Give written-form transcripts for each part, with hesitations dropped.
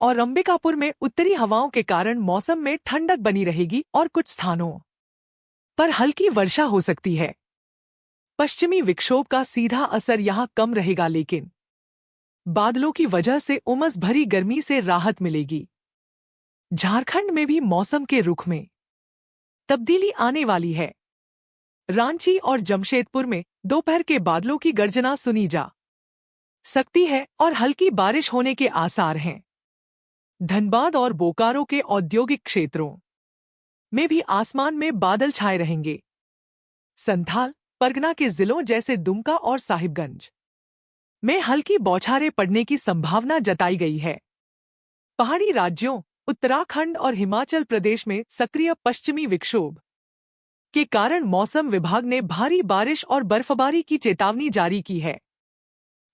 और अंबिकापुर में उत्तरी हवाओं के कारण मौसम में ठंडक बनी रहेगी और कुछ स्थानों पर हल्की वर्षा हो सकती है। पश्चिमी विक्षोभ का सीधा असर यहां कम रहेगा, लेकिन बादलों की वजह से उमस भरी गर्मी से राहत मिलेगी। झारखंड में भी मौसम के रुख में तब्दीली आने वाली है। रांची और जमशेदपुर में दोपहर के बादलों की गर्जना सुनी जा सकती है और हल्की बारिश होने के आसार हैं। धनबाद और बोकारो के औद्योगिक क्षेत्रों में भी आसमान में बादल छाए रहेंगे। संथाल परगना के जिलों जैसे दुमका और साहिबगंज में हल्की बौछारें पड़ने की संभावना जताई गई है। पहाड़ी राज्यों उत्तराखंड और हिमाचल प्रदेश में सक्रिय पश्चिमी विक्षोभ के कारण मौसम विभाग ने भारी बारिश और बर्फबारी की चेतावनी जारी की है।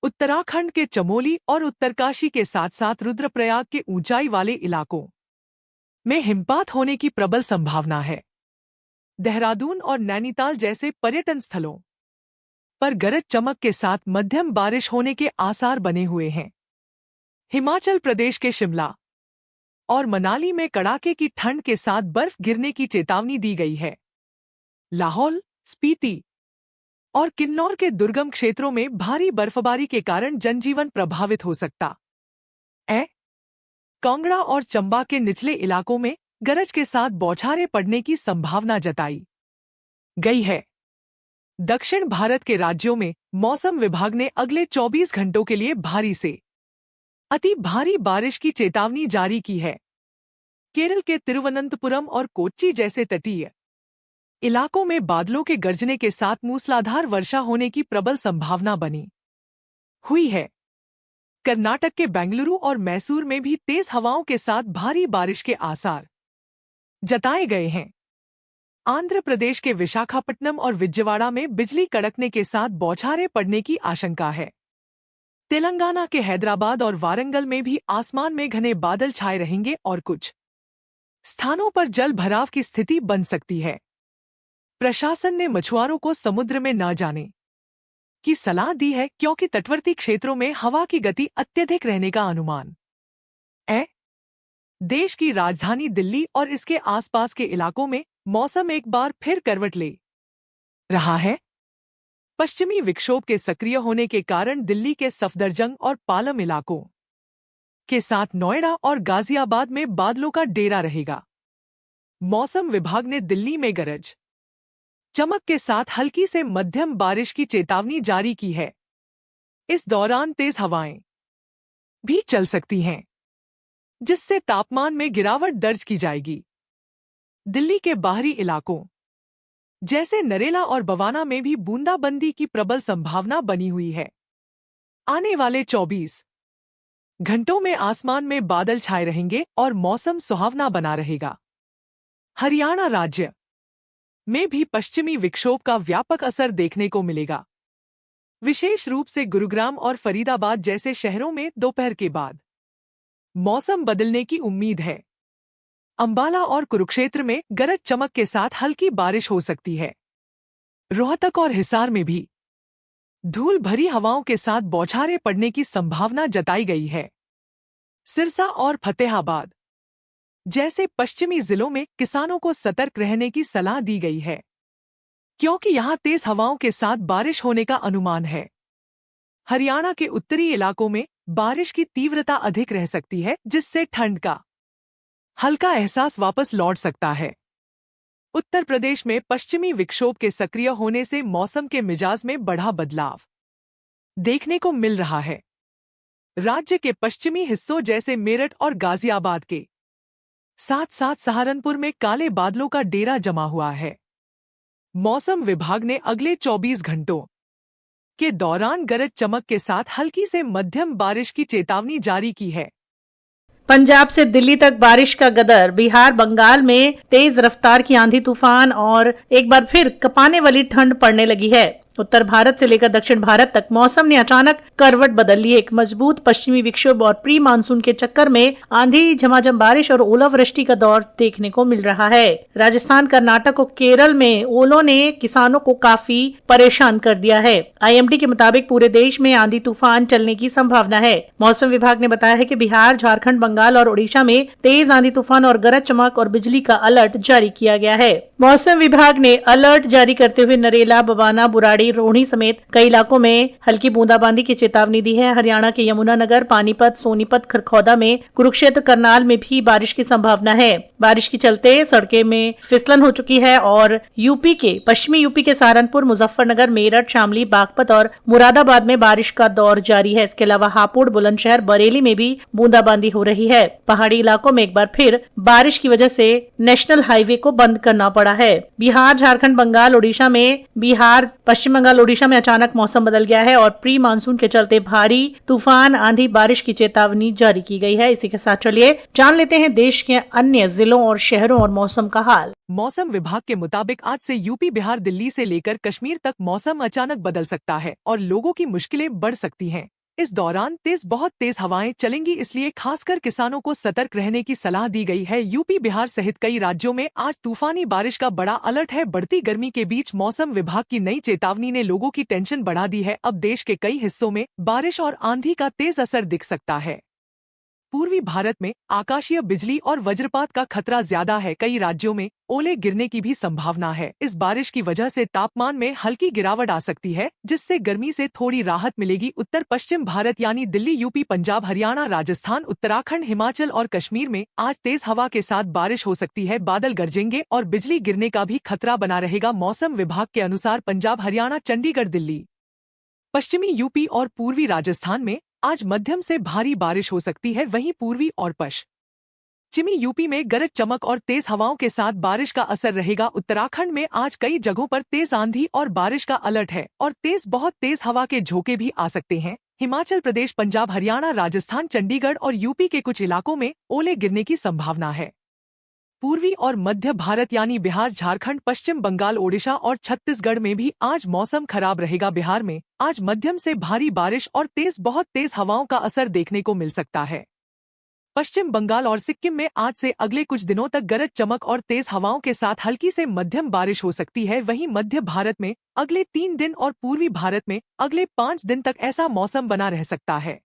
उत्तराखंड के चमोली और उत्तरकाशी के साथ साथ रुद्रप्रयाग के ऊंचाई वाले इलाकों में हिमपात होने की प्रबल संभावना है। देहरादून और नैनीताल जैसे पर्यटन स्थलों पर गरज चमक के साथ मध्यम बारिश होने के आसार बने हुए हैं। हिमाचल प्रदेश के शिमला और मनाली में कड़ाके की ठंड के साथ बर्फ गिरने की चेतावनी दी गई है। लाहौल, स्पीति और किन्नौर के दुर्गम क्षेत्रों में भारी बर्फबारी के कारण जनजीवन प्रभावित हो सकता है। कांगड़ा और चंबा के निचले इलाकों में गरज के साथ बौछारें पड़ने की संभावना जताई गई है। दक्षिण भारत के राज्यों में मौसम विभाग ने अगले 24 घंटों के लिए भारी से अति भारी बारिश की चेतावनी जारी की है। केरल के तिरुवनंतपुरम और कोच्चि जैसे तटीय इलाकों में बादलों के गरजने के साथ मूसलाधार वर्षा होने की प्रबल संभावना बनी हुई है। कर्नाटक के बेंगलुरु और मैसूर में भी तेज हवाओं के साथ भारी बारिश के आसार जताए गए हैं। आंध्र प्रदेश के विशाखापट्टनम और विजयवाड़ा में बिजली कड़कने के साथ बौछारें पड़ने की आशंका है। तेलंगाना के हैदराबाद और वारंगल में भी आसमान में घने बादल छाए रहेंगे और कुछ स्थानों पर जल भराव की स्थिति बन सकती है। प्रशासन ने मछुआरों को समुद्र में न जाने की सलाह दी है, क्योंकि तटवर्ती क्षेत्रों में हवा की गति अत्यधिक रहने का अनुमान है। देश की राजधानी दिल्ली और इसके आसपास के इलाकों में मौसम एक बार फिर करवट ले रहा है। पश्चिमी विक्षोभ के सक्रिय होने के कारण दिल्ली के सफदरजंग और पालम इलाकों के साथ नोएडा और गाजियाबाद में बादलों का डेरा रहेगा। मौसम विभाग ने दिल्ली में गरज चमक के साथ हल्की से मध्यम बारिश की चेतावनी जारी की है। इस दौरान तेज हवाएं भी चल सकती हैं, जिससे तापमान में गिरावट दर्ज की जाएगी। दिल्ली के बाहरी इलाकों जैसे नरेला और बवाना में भी बूंदाबंदी की प्रबल संभावना बनी हुई है। आने वाले 24 घंटों में आसमान में बादल छाए रहेंगे और मौसम सुहावना बना रहेगा। हरियाणा राज्य में भी पश्चिमी विक्षोभ का व्यापक असर देखने को मिलेगा। विशेष रूप से गुरुग्राम और फरीदाबाद जैसे शहरों में दोपहर के बाद मौसम बदलने की उम्मीद है। अंबाला और कुरुक्षेत्र में गरज चमक के साथ हल्की बारिश हो सकती है। रोहतक और हिसार में भी धूल भरी हवाओं के साथ बौछारें पड़ने की संभावना जताई गई है। सिरसा और फतेहाबाद जैसे पश्चिमी जिलों में किसानों को सतर्क रहने की सलाह दी गई है, क्योंकि यहां तेज हवाओं के साथ बारिश होने का अनुमान है। हरियाणा के उत्तरी इलाकों में बारिश की तीव्रता अधिक रह सकती है, जिससे ठंड का हल्का एहसास वापस लौट सकता है। उत्तर प्रदेश में पश्चिमी विक्षोभ के सक्रिय होने से मौसम के मिजाज में बड़ा बदलाव देखने को मिल रहा है। राज्य के पश्चिमी हिस्सों जैसे मेरठ और गाजियाबाद के साथ साथ सहारनपुर में काले बादलों का डेरा जमा हुआ है। मौसम विभाग ने अगले 24 घंटों के दौरान गरज चमक के साथ हल्की से मध्यम बारिश की चेतावनी जारी की है। पंजाब से दिल्ली तक बारिश का गदर। बिहार बंगाल में तेज रफ्तार की आंधी तूफान और एक बार फिर कपाने वाली ठंड पड़ने लगी है। उत्तर भारत से लेकर दक्षिण भारत तक मौसम ने अचानक करवट बदल ली। एक मजबूत पश्चिमी विक्षोभ और प्री मानसून के चक्कर में आंधी, झमाझम बारिश और ओलावृष्टि का दौर देखने को मिल रहा है। राजस्थान, कर्नाटक और केरल में ओलों ने किसानों को काफी परेशान कर दिया है। IMD के मुताबिक पूरे देश में आंधी तूफान चलने की संभावना है। मौसम विभाग ने बताया है कि बिहार, झारखंड, बंगाल और ओडिशा में तेज आंधी तूफान और गरज चमक और बिजली का अलर्ट जारी किया गया है। मौसम विभाग ने अलर्ट जारी करते हुए नरेला, बवाना, बुराड़ी, रोहिणी समेत कई इलाकों में हल्की बूंदाबांदी की चेतावनी दी है। हरियाणा के यमुनानगर, पानीपत, सोनीपत, खरखौदा में, कुरुक्षेत्र, करनाल में भी बारिश की संभावना है। बारिश के चलते सड़कें में फिसलन हो चुकी है और पश्चिमी यूपी के सहारनपुर, मुजफ्फरनगर, मेरठ, शामली, बागपत और मुरादाबाद में बारिश का दौर जारी है। इसके अलावा हापुड़, बुलंदशहर, बरेली में भी बूंदाबांदी हो रही है। पहाड़ी इलाकों में एक बार फिर बारिश की वजह से नेशनल हाईवे को बंद करना पड़ा है। बिहार, झारखंड, पश्चिम बंगाल, ओडिशा में अचानक मौसम बदल गया है और प्री मानसून के चलते भारी तूफान, आंधी, बारिश की चेतावनी जारी की गई है। इसी के साथ चलिए जान लेते हैं देश के अन्य जिलों और शहरों और मौसम का हाल। मौसम विभाग के मुताबिक आज से यूपी, बिहार, दिल्ली से लेकर कश्मीर तक मौसम अचानक बदल सकता है और लोगों की मुश्किलें बढ़ सकती हैं। इस दौरान बहुत तेज हवाएं चलेंगी, इसलिए खासकर किसानों को सतर्क रहने की सलाह दी गई है। यूपी, बिहार सहित कई राज्यों में आज तूफानी बारिश का बड़ा अलर्ट है। बढ़ती गर्मी के बीच मौसम विभाग की नई चेतावनी ने लोगों की टेंशन बढ़ा दी है। अब देश के कई हिस्सों में बारिश और आंधी का तेज असर दिख सकता है। पूर्वी भारत में आकाशीय बिजली और वज्रपात का खतरा ज्यादा है। कई राज्यों में ओले गिरने की भी संभावना है। इस बारिश की वजह से तापमान में हल्की गिरावट आ सकती है, जिससे गर्मी से थोड़ी राहत मिलेगी। उत्तर पश्चिम भारत यानी दिल्ली, यूपी, पंजाब, हरियाणा, राजस्थान, उत्तराखंड, हिमाचल और कश्मीर में आज तेज हवा के साथ बारिश हो सकती है। बादल गरजेंगे और बिजली गिरने का भी खतरा बना रहेगा। मौसम विभाग के अनुसार पंजाब, हरियाणा, चंडीगढ़, दिल्ली, पश्चिमी यूपी और पूर्वी राजस्थान में आज मध्यम से भारी बारिश हो सकती है। वहीं पूर्वी और पश्चिमी यूपी में गरज चमक और तेज हवाओं के साथ बारिश का असर रहेगा। उत्तराखंड में आज कई जगहों पर तेज आंधी और बारिश का अलर्ट है और बहुत तेज हवा के झोंके भी आ सकते हैं। हिमाचल प्रदेश, पंजाब, हरियाणा, राजस्थान, चंडीगढ़ और यूपी के कुछ इलाकों में ओले गिरने की संभावना है। पूर्वी और मध्य भारत यानी बिहार, झारखंड, पश्चिम बंगाल, ओडिशा और छत्तीसगढ़ में भी आज मौसम खराब रहेगा। बिहार में आज मध्यम से भारी बारिश और बहुत तेज हवाओं का असर देखने को मिल सकता है। पश्चिम बंगाल और सिक्किम में आज से अगले कुछ दिनों तक गरज चमक और तेज हवाओं के साथ हल्की से मध्यम बारिश हो सकती है। वहीं मध्य भारत में अगले 3 दिन और पूर्वी भारत में अगले 5 दिन तक ऐसा मौसम बना रह सकता है।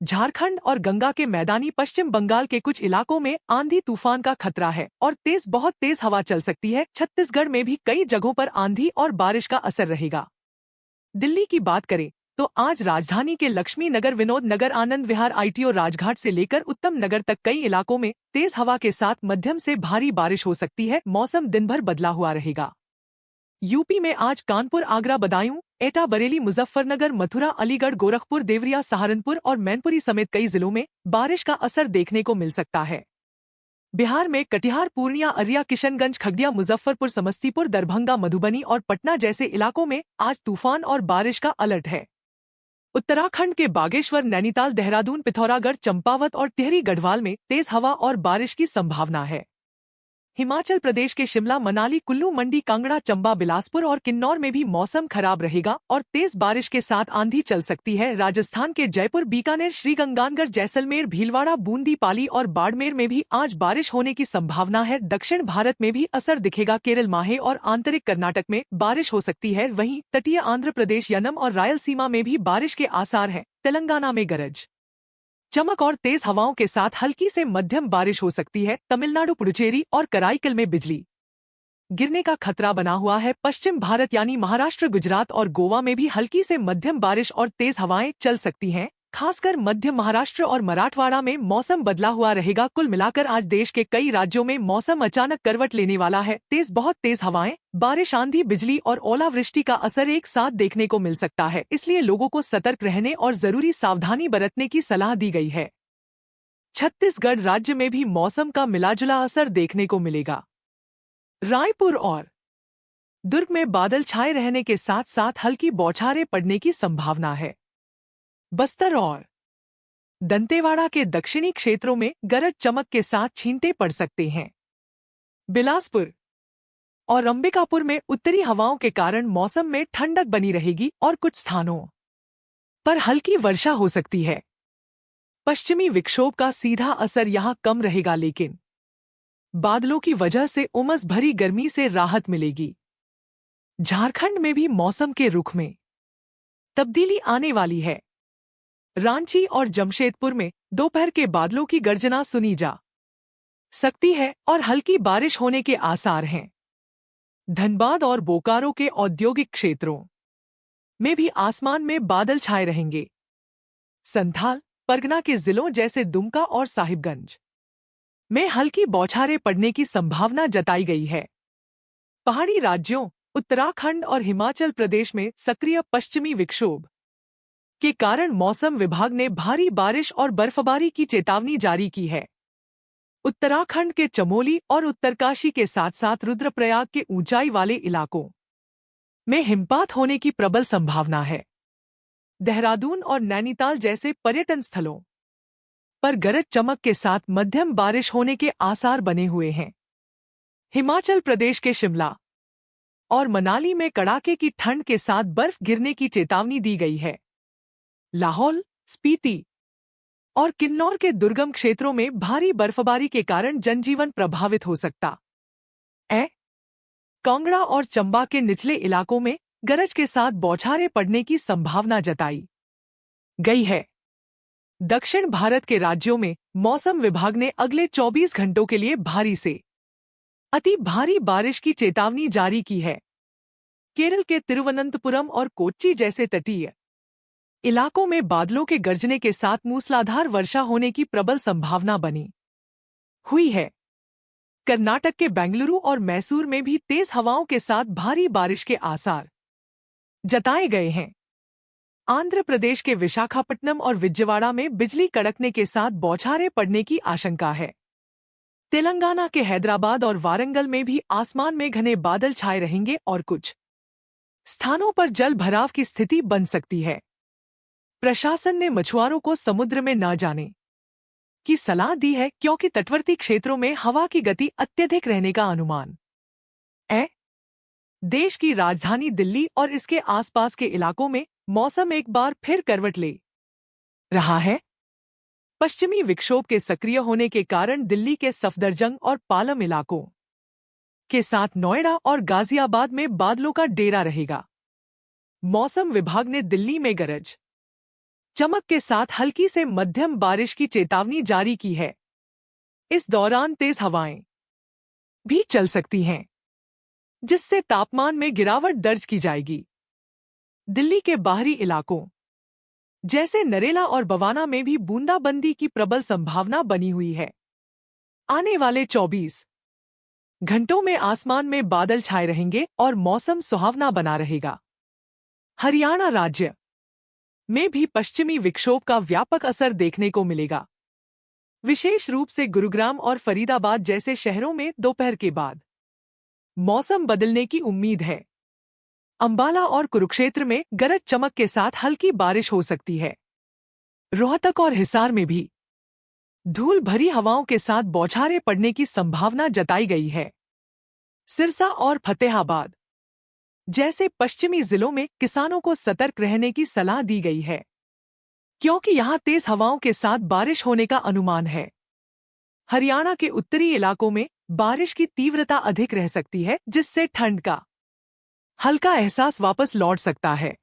झारखंड और गंगा के मैदानी पश्चिम बंगाल के कुछ इलाकों में आंधी तूफान का खतरा है और बहुत तेज हवा चल सकती है। छत्तीसगढ़ में भी कई जगहों पर आंधी और बारिश का असर रहेगा। दिल्ली की बात करें तो आज राजधानी के लक्ष्मी नगर, विनोद नगर, आनंद विहार, ITO राजघाट से लेकर उत्तम नगर तक कई इलाकों में तेज हवा के साथ मध्यम से भारी बारिश हो सकती है। मौसम दिन भर बदला हुआ रहेगा। यूपी में आज कानपुर, आगरा, बदायूं, एटा, बरेली, मुजफ्फरनगर, मथुरा, अलीगढ़, गोरखपुर, देवरिया, सहारनपुर और मैनपुरी समेत कई जिलों में बारिश का असर देखने को मिल सकता है। बिहार में कटिहार, पूर्णिया, अररिया, किशनगंज, खगड़िया, मुजफ्फरपुर, समस्तीपुर, दरभंगा, मधुबनी और पटना जैसे इलाकों में आज तूफान और बारिश का अलर्ट है। उत्तराखंड के बागेश्वर, नैनीताल, देहरादून, पिथौरागढ़, चंपावत और टिहरी गढ़वाल में तेज हवा और बारिश की संभावना है। हिमाचल प्रदेश के शिमला, मनाली, कुल्लू, मंडी, कांगड़ा, चंबा, बिलासपुर और किन्नौर में भी मौसम खराब रहेगा और तेज बारिश के साथ आंधी चल सकती है। राजस्थान के जयपुर, बीकानेर, श्रीगंगानगर, जैसलमेर, भीलवाड़ा, बूंदी, पाली और बाड़मेर में भी आज बारिश होने की संभावना है। दक्षिण भारत में भी असर दिखेगा। केरल, माहे और आंतरिक कर्नाटक में बारिश हो सकती है। वहीं तटीय आंध्र प्रदेश, यनम और रायलसीमा में भी बारिश के आसार हैं। तेलंगाना में गरज चमक और तेज हवाओं के साथ हल्की से मध्यम बारिश हो सकती है। तमिलनाडु, पुडुचेरी और कराईकल में बिजली गिरने का खतरा बना हुआ है। पश्चिम भारत यानी महाराष्ट्र, गुजरात और गोवा में भी हल्की से मध्यम बारिश और तेज हवाएं चल सकती हैं। खासकर मध्य महाराष्ट्र और मराठवाड़ा में मौसम बदला हुआ रहेगा। कुल मिलाकर आज देश के कई राज्यों में मौसम अचानक करवट लेने वाला है। बहुत तेज हवाएं, बारिश, आंधी, बिजली और ओलावृष्टि का असर एक साथ देखने को मिल सकता है। इसलिए लोगों को सतर्क रहने और जरूरी सावधानी बरतने की सलाह दी गई है। छत्तीसगढ़ राज्य में भी मौसम का मिलाजुला असर देखने को मिलेगा। रायपुर और दुर्ग में बादल छाए रहने के साथ साथ हल्की बौछारें पड़ने की संभावना है। बस्तर और दंतेवाड़ा के दक्षिणी क्षेत्रों में गरज चमक के साथ छींटे पड़ सकते हैं। बिलासपुर और अंबिकापुर में उत्तरी हवाओं के कारण मौसम में ठंडक बनी रहेगी और कुछ स्थानों पर हल्की वर्षा हो सकती है। पश्चिमी विक्षोभ का सीधा असर यहां कम रहेगा, लेकिन बादलों की वजह से उमस भरी गर्मी से राहत मिलेगी। झारखंड में भी मौसम के रुख में तब्दीली आने वाली है। रांची और जमशेदपुर में दोपहर के बादलों की गर्जना सुनी जा सकती है और हल्की बारिश होने के आसार हैं। धनबाद और बोकारो के औद्योगिक क्षेत्रों में भी आसमान में बादल छाए रहेंगे। संथाल परगना के जिलों जैसे दुमका और साहिबगंज में हल्की बौछारें पड़ने की संभावना जताई गई है। पहाड़ी राज्यों उत्तराखंड और हिमाचल प्रदेश में सक्रिय पश्चिमी विक्षोभ के कारण मौसम विभाग ने भारी बारिश और बर्फबारी की चेतावनी जारी की है। उत्तराखंड के चमोली और उत्तरकाशी के साथ साथ रुद्रप्रयाग के ऊंचाई वाले इलाकों में हिमपात होने की प्रबल संभावना है। देहरादून और नैनीताल जैसे पर्यटन स्थलों पर गरज चमक के साथ मध्यम बारिश होने के आसार बने हुए हैं। हिमाचल प्रदेश के शिमला और मनाली में कड़ाके की ठंड के साथ बर्फ गिरने की चेतावनी दी गई है। लाहौल, स्पीति और किन्नौर के दुर्गम क्षेत्रों में भारी बर्फबारी के कारण जनजीवन प्रभावित हो सकता है। कांगड़ा और चंबा के निचले इलाकों में गरज के साथ बौछारें पड़ने की संभावना जताई गई है। दक्षिण भारत के राज्यों में मौसम विभाग ने अगले 24 घंटों के लिए भारी से अति भारी बारिश की चेतावनी जारी की है। केरल के तिरुवनंतपुरम और कोच्चि जैसे तटीय इलाकों में बादलों के गरजने के साथ मूसलाधार वर्षा होने की प्रबल संभावना बनी हुई है। कर्नाटक के बेंगलुरु और मैसूर में भी तेज हवाओं के साथ भारी बारिश के आसार जताए गए हैं। आंध्र प्रदेश के विशाखापट्टनम और विजयवाड़ा में बिजली कड़कने के साथ बौछारें पड़ने की आशंका है। तेलंगाना के हैदराबाद और वारंगल में भी आसमान में घने बादल छाए रहेंगे और कुछ स्थानों पर जल भराव की स्थिति बन सकती है। प्रशासन ने मछुआरों को समुद्र में न जाने की सलाह दी है, क्योंकि तटवर्ती क्षेत्रों में हवा की गति अत्यधिक रहने का अनुमान है। देश की राजधानी दिल्ली और इसके आसपास के इलाकों में मौसम एक बार फिर करवट ले रहा है। पश्चिमी विक्षोभ के सक्रिय होने के कारण दिल्ली के सफदरजंग और पालम इलाकों के साथ नोएडा और गाजियाबाद में बादलों का डेरा रहेगा। मौसम विभाग ने दिल्ली में गरज चमक के साथ हल्की से मध्यम बारिश की चेतावनी जारी की है। इस दौरान तेज हवाएं भी चल सकती हैं, जिससे तापमान में गिरावट दर्ज की जाएगी। दिल्ली के बाहरी इलाकों जैसे नरेला और बवाना में भी बूंदाबंदी की प्रबल संभावना बनी हुई है। आने वाले 24 घंटों में आसमान में बादल छाए रहेंगे और मौसम सुहावना बना रहेगा। हरियाणा राज्य में भी पश्चिमी विक्षोभ का व्यापक असर देखने को मिलेगा। विशेष रूप से गुरुग्राम और फरीदाबाद जैसे शहरों में दोपहर के बाद मौसम बदलने की उम्मीद है। अंबाला और कुरुक्षेत्र में गरज चमक के साथ हल्की बारिश हो सकती है। रोहतक और हिसार में भी धूल भरी हवाओं के साथ बौछारें पड़ने की संभावना जताई गई है। सिरसा और फतेहाबाद जैसे पश्चिमी जिलों में किसानों को सतर्क रहने की सलाह दी गई है, क्योंकि यहां तेज हवाओं के साथ बारिश होने का अनुमान है। हरियाणा के उत्तरी इलाकों में बारिश की तीव्रता अधिक रह सकती है, जिससे ठंड का हल्का एहसास वापस लौट सकता है।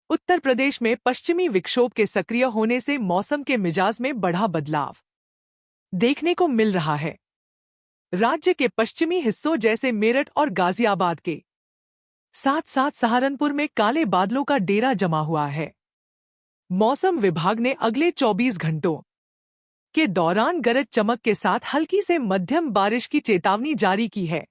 उत्तर प्रदेश में पश्चिमी विक्षोभ के सक्रिय होने से मौसम के मिजाज में बड़ा बदलाव देखने को मिल रहा है। राज्य के पश्चिमी हिस्सों जैसे मेरठ और गाजियाबाद के साथ साथ सहारनपुर में काले बादलों का डेरा जमा हुआ है। मौसम विभाग ने अगले 24 घंटों के दौरान गरज चमक के साथ हल्की से मध्यम बारिश की चेतावनी जारी की है।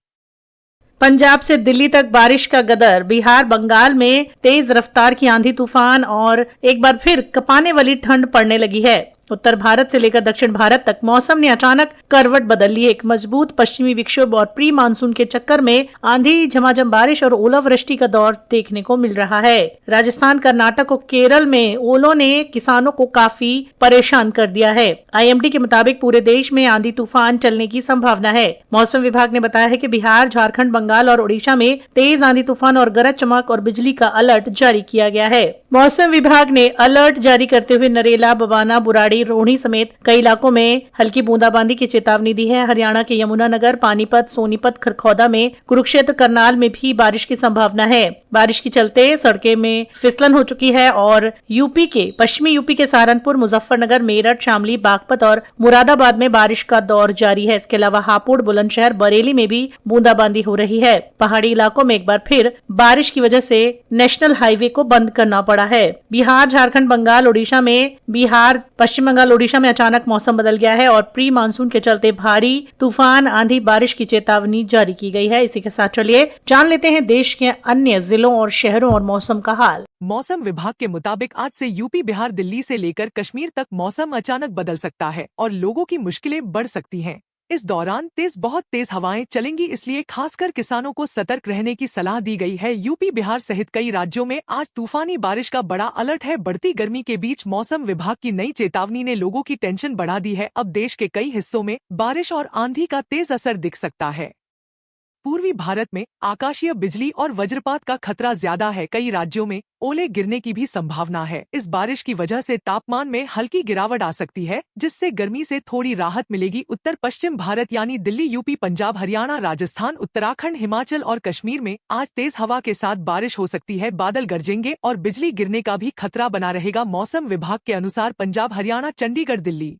पंजाब से दिल्ली तक बारिश का गदर। बिहार बंगाल में तेज रफ्तार की आंधी तूफान और एक बार फिर कपाने वाली ठंड पड़ने लगी है। उत्तर भारत से लेकर दक्षिण भारत तक मौसम ने अचानक करवट बदल ली। एक मजबूत पश्चिमी विक्षोभ और प्री मानसून के चक्कर में आंधी, झमाझम बारिश और ओलावृष्टि का दौर देखने को मिल रहा है। राजस्थान, कर्नाटक और केरल में ओलों ने किसानों को काफी परेशान कर दिया है। IMD के मुताबिक पूरे देश में आंधी तूफान चलने की संभावना है। मौसम विभाग ने बताया है कि बिहार, झारखंड, बंगाल और ओडिशा में तेज आंधी तूफान और गरज चमक और बिजली का अलर्ट जारी किया गया है। मौसम विभाग ने अलर्ट जारी करते हुए नरेला, बवाना, बुराड़ी, रोहिणी समेत कई इलाकों में हल्की बूंदाबांदी की चेतावनी दी है। हरियाणा के यमुनानगर, पानीपत, सोनीपत, खरखौदा में, कुरुक्षेत्र, करनाल में भी बारिश की संभावना है। बारिश के चलते सड़कें में फिसलन हो चुकी है और पश्चिमी यूपी के सहारनपुर, मुजफ्फरनगर, मेरठ, शामली, बागपत और मुरादाबाद में बारिश का दौर जारी है। इसके अलावा हापुड़, बुलंदशहर, बरेली में भी बूंदाबांदी हो रही है। पहाड़ी इलाकों में एक बार फिर बारिश की वजह से नेशनल हाईवे को बंद करना पड़ा है। बिहार, झारखंड, बंगाल, ओडिशा में पश्चिम बंगाल, ओडिशा में अचानक मौसम बदल गया है और प्री मानसून के चलते भारी तूफान, आंधी, बारिश की चेतावनी जारी की गई है। इसी के साथ चलिए जान लेते हैं देश के अन्य जिलों और शहरों और मौसम का हाल। मौसम विभाग के मुताबिक आज से यूपी, बिहार, दिल्ली से लेकर कश्मीर तक मौसम अचानक बदल सकता है और लोगों की मुश्किलें बढ़ सकती हैं। इस दौरान बहुत तेज हवाएं चलेंगी, इसलिए खासकर किसानों को सतर्क रहने की सलाह दी गई है। यूपी, बिहार सहित कई राज्यों में आज तूफानी बारिश का बड़ा अलर्ट है। बढ़ती गर्मी के बीच मौसम विभाग की नई चेतावनी ने लोगों की टेंशन बढ़ा दी है। अब देश के कई हिस्सों में बारिश और आंधी का तेज असर दिख सकता है। पूर्वी भारत में आकाशीय बिजली और वज्रपात का खतरा ज्यादा है। कई राज्यों में ओले गिरने की भी संभावना है। इस बारिश की वजह से तापमान में हल्की गिरावट आ सकती है, जिससे गर्मी से थोड़ी राहत मिलेगी। उत्तर पश्चिम भारत यानी दिल्ली, यूपी, पंजाब, हरियाणा, राजस्थान, उत्तराखंड, हिमाचल और कश्मीर में आज तेज हवा के साथ बारिश हो सकती है। बादल गरजेंगे और बिजली गिरने का भी खतरा बना रहेगा। मौसम विभाग के अनुसार पंजाब, हरियाणा, चंडीगढ़, दिल्ली,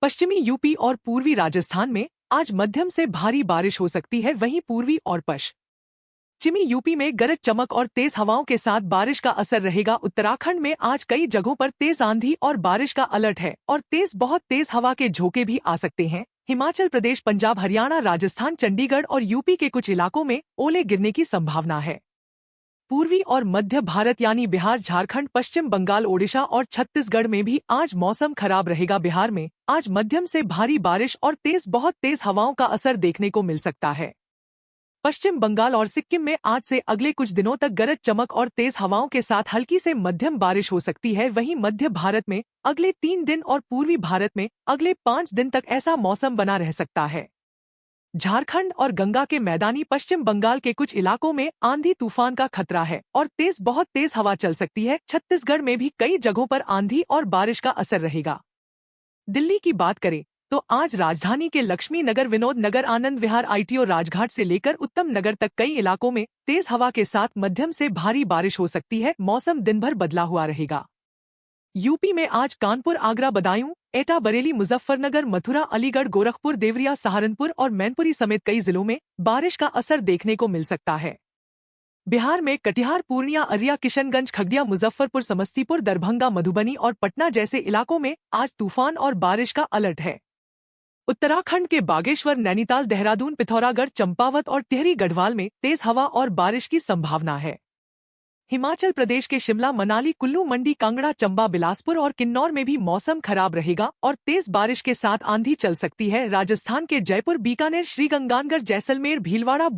पश्चिमी यूपी और पूर्वी राजस्थान में आज मध्यम से भारी बारिश हो सकती है। वहीं पूर्वी और पश्चिमी यूपी में गरज चमक और तेज हवाओं के साथ बारिश का असर रहेगा। उत्तराखंड में आज कई जगहों पर तेज आंधी और बारिश का अलर्ट है और बहुत तेज हवा के झोंके भी आ सकते हैं। हिमाचल प्रदेश, पंजाब, हरियाणा, राजस्थान, चंडीगढ़ और यूपी के कुछ इलाकों में ओले गिरने की संभावना है। पूर्वी और मध्य भारत यानी बिहार, झारखंड, पश्चिम बंगाल, ओडिशा और छत्तीसगढ़ में भी आज मौसम खराब रहेगा। बिहार में आज मध्यम से भारी बारिश और बहुत तेज हवाओं का असर देखने को मिल सकता है। पश्चिम बंगाल और सिक्किम में आज से अगले कुछ दिनों तक गरज चमक और तेज हवाओं के साथ हल्की से मध्यम बारिश हो सकती है। वहीं मध्य भारत में अगले 3 दिन और पूर्वी भारत में अगले 5 दिन तक ऐसा मौसम बना रह सकता है। झारखंड और गंगा के मैदानी पश्चिम बंगाल के कुछ इलाकों में आंधी तूफान का खतरा है और बहुत तेज हवा चल सकती है। छत्तीसगढ़ में भी कई जगहों पर आंधी और बारिश का असर रहेगा। दिल्ली की बात करें तो आज राजधानी के लक्ष्मी नगर, विनोद नगर, आनंद विहार, ITO, राजघाट से लेकर उत्तम नगर तक कई इलाकों में तेज हवा के साथ मध्यम से भारी बारिश हो सकती है। मौसम दिन भर बदला हुआ रहेगा। यूपी में आज कानपुर, आगरा, बदायूं, एटा, बरेली, मुजफ्फरनगर, मथुरा, अलीगढ़, गोरखपुर, देवरिया, सहारनपुर और मैनपुरी समेत कई जिलों में बारिश का असर देखने को मिल सकता है। बिहार में कटिहार, पूर्णिया, अररिया, किशनगंज, खगड़िया, मुजफ्फरपुर, समस्तीपुर, दरभंगा, मधुबनी और पटना जैसे इलाकों में आज तूफान और बारिश का अलर्ट है। उत्तराखंड के बागेश्वर, नैनीताल, देहरादून, पिथौरागढ़, चंपावत और टिहरी गढ़वाल में तेज हवा और बारिश की संभावना है। हिमाचल प्रदेश के शिमला, मनाली, कुल्लू, मंडी, कांगड़ा, चंबा, बिलासपुर और किन्नौर में भी मौसम खराब रहेगा और तेज बारिश के साथ आंधी चल सकती है। राजस्थान के जयपुर, बीकानेर, श्रीगंगानगर, जैसलमेर, भीलवाड़ा,